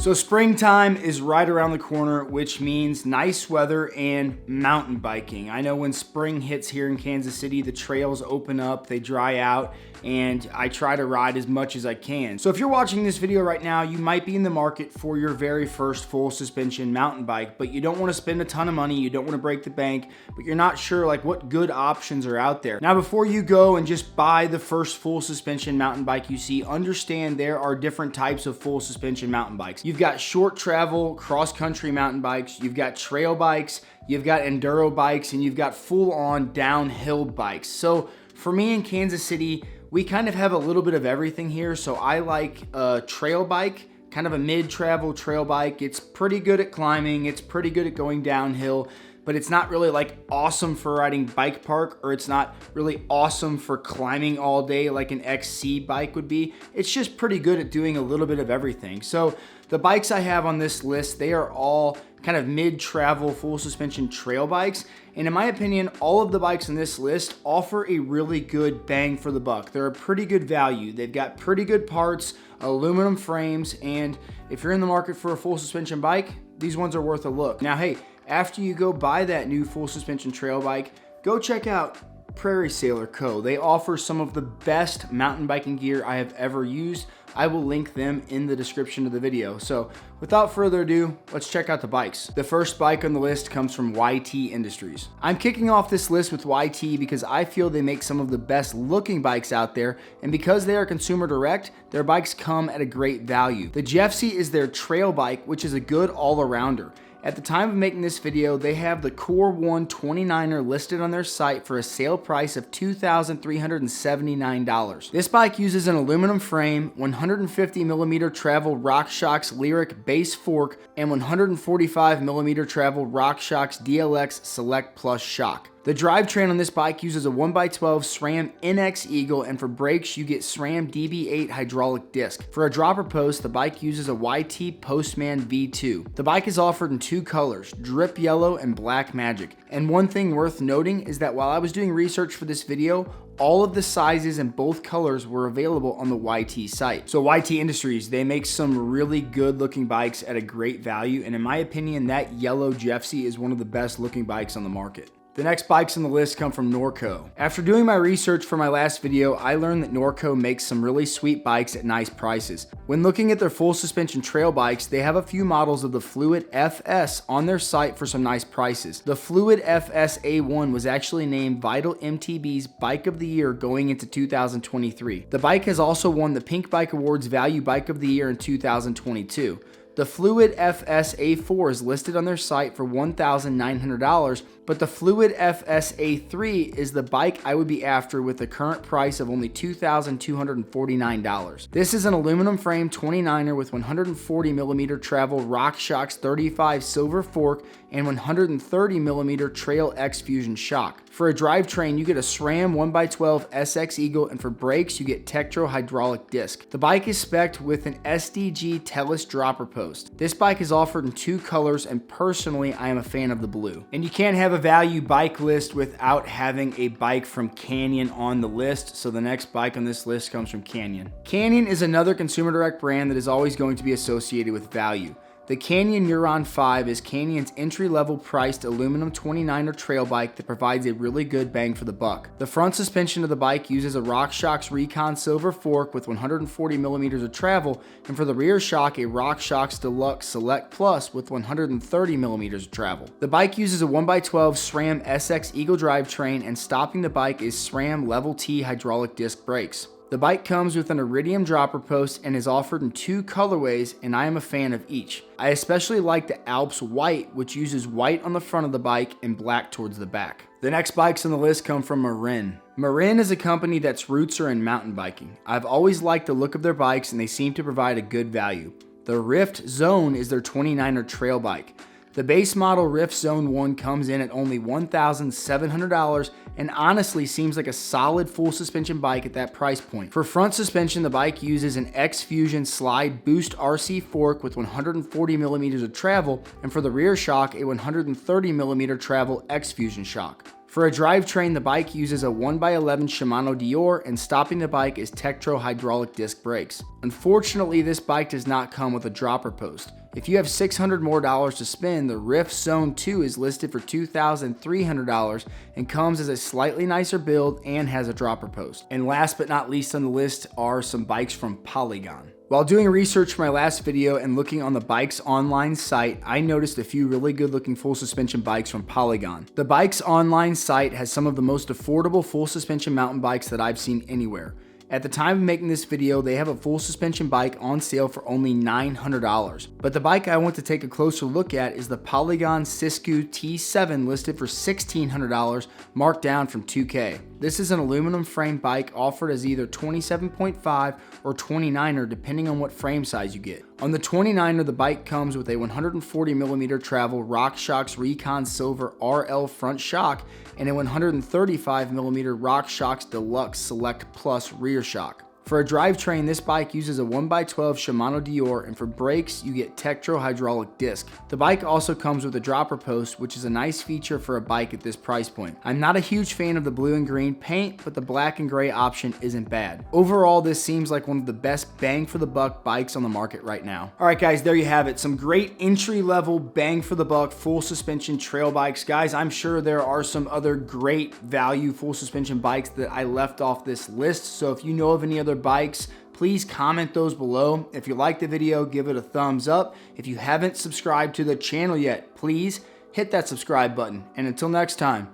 So springtime is right around the corner, which means nice weather and mountain biking. I know when spring hits here in Kansas City, the trails open up, they dry out, and I try to ride as much as I can. So if you're watching this video right now, you might be in the market for your very first full suspension mountain bike, but you don't want to spend a ton of money, you don't want to break the bank, but you're not sure like what good options are out there. Now, before you go and just buy the first full suspension mountain bike you see, understand there are different types of full suspension mountain bikes. You've got short travel, cross-country mountain bikes, you've got trail bikes, you've got enduro bikes, and you've got full-on downhill bikes. So for me in Kansas City, we kind of have a little bit of everything here. So I like a trail bike, kind of a mid-travel trail bike. It's pretty good at climbing, it's pretty good at going downhill, but it's not really like awesome for riding bike park, or it's not really awesome for climbing all day like an XC bike would be. It's just pretty good at doing a little bit of everything. So the bikes I have on this list, they are all kind of mid-travel full suspension trail bikes. And in my opinion, all of the bikes on this list offer a really good bang for the buck. They're a pretty good value. They've got pretty good parts, aluminum frames, and if you're in the market for a full suspension bike, these ones are worth a look. Now, hey, after you go buy that new full suspension trail bike, go check out Prairie Sailor Co. They offer some of the best mountain biking gear I have ever used. I will link them in the description of the video. So without further ado, let's check out the bikes. The first bike on the list comes from YT Industries. I'm kicking off this list with YT because I feel they make some of the best looking bikes out there, and because they are consumer direct, their bikes come at a great value. The Jeffsy is their trail bike, which is a good all-arounder. At the time of making this video, they have the Core 1 29er listed on their site for a sale price of $2,379. This bike uses an aluminum frame, 150mm travel RockShox Lyric base fork, and 145mm travel RockShox DLX Select Plus shock. The drivetrain on this bike uses a 1x12 SRAM NX Eagle, and for brakes, you get SRAM DB8 hydraulic disc. For a dropper post, the bike uses a YT Postman V2. The bike is offered in two colors, Drip Yellow and Black Magic. And one thing worth noting is that while I was doing research for this video, all of the sizes and both colors were available on the YT site. So YT Industries, they make some really good looking bikes at a great value, and in my opinion, that yellow Jeffsy is one of the best looking bikes on the market. The next bikes on the list come from Norco. After doing my research for my last video, I learned that Norco makes some really sweet bikes at nice prices. When looking at their full suspension trail bikes, they have a few models of the Fluid FS on their site for some nice prices. The Fluid FS A1 was actually named Vital MTB's Bike of the Year going into 2023. The bike has also won the Pink Bike Awards Value Bike of the Year in 2022. The Fluid FS A4 is listed on their site for $1,900, but the Fluid FS A3 is the bike I would be after with the current price of only $2,249. This is an aluminum frame 29er with 140mm travel RockShox 35 silver fork and 130mm Trail X Fusion shock. For a drivetrain, you get a SRAM 1x12 SX Eagle, and for brakes, you get Tektro hydraulic disc. The bike is spec'd with an SDG Tellus dropper post. This bike is offered in two colors, and personally, I am a fan of the blue. And you can't have a value bike list without having a bike from Canyon on the list, so the next bike on this list comes from Canyon. Canyon is another consumer direct brand that is always going to be associated with value. The Canyon Neuron 5 is Canyon's entry-level priced aluminum 29er trail bike that provides a really good bang for the buck. The front suspension of the bike uses a RockShox Recon silver fork with 140mm of travel, and for the rear shock, a RockShox Deluxe Select Plus with 130mm of travel. The bike uses a 1x12 SRAM SX Eagle drivetrain, and stopping the bike is SRAM Level T hydraulic disc brakes. The bike comes with an iridium dropper post and is offered in two colorways, and I am a fan of each. I especially like the Alps White, which uses white on the front of the bike and black towards the back. The next bikes on the list come from Marin. Marin is a company that's roots are in mountain biking. I've always liked the look of their bikes, and they seem to provide a good value. The Rift Zone is their 29er trail bike. The base model Rift Zone 1 comes in at only $1,700 and honestly seems like a solid full suspension bike at that price point. For front suspension, the bike uses an X Fusion Slide Boost RC fork with 140mm of travel, and for the rear shock, a 130mm travel X Fusion shock. For a drivetrain, the bike uses a 1x11 Shimano Dior, and stopping the bike is Tektro hydraulic disc brakes. Unfortunately, this bike does not come with a dropper post. If you have $600 more to spend, the Rift Zone 2 is listed for $2,300 and comes as a slightly nicer build and has a dropper post. And last but not least on the list are some bikes from Polygon. While doing research for my last video and looking on the Bikes Online site, I noticed a few really good looking full suspension bikes from Polygon. The Bikes Online site has some of the most affordable full suspension mountain bikes that I've seen anywhere. At the time of making this video, they have a full suspension bike on sale for only $900. But the bike I want to take a closer look at is the Polygon Siskiyou T7, listed for $1,600, marked down from $2K. This is an aluminum frame bike offered as either 27.5 or 29er depending on what frame size you get. On the 29er, the bike comes with a 140mm travel RockShox Recon Silver RL front shock and a 135mm RockShox Deluxe Select Plus rear shock. For a drivetrain, this bike uses a 1x12 Shimano Dior, and for brakes, you get Tektro hydraulic disc. The bike also comes with a dropper post, which is a nice feature for a bike at this price point. I'm not a huge fan of the blue and green paint, but the black and gray option isn't bad. Overall, this seems like one of the best bang for the buck bikes on the market right now. All right, guys, there you have it. Some great entry-level bang for the buck full suspension trail bikes. Guys, I'm sure there are some other great value full suspension bikes that I left off this list, so if you know of any other bikes, please comment those below. If you like the video, give it a thumbs up. If you haven't subscribed to the channel yet, please hit that subscribe button. And until next time,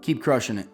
keep crushing it.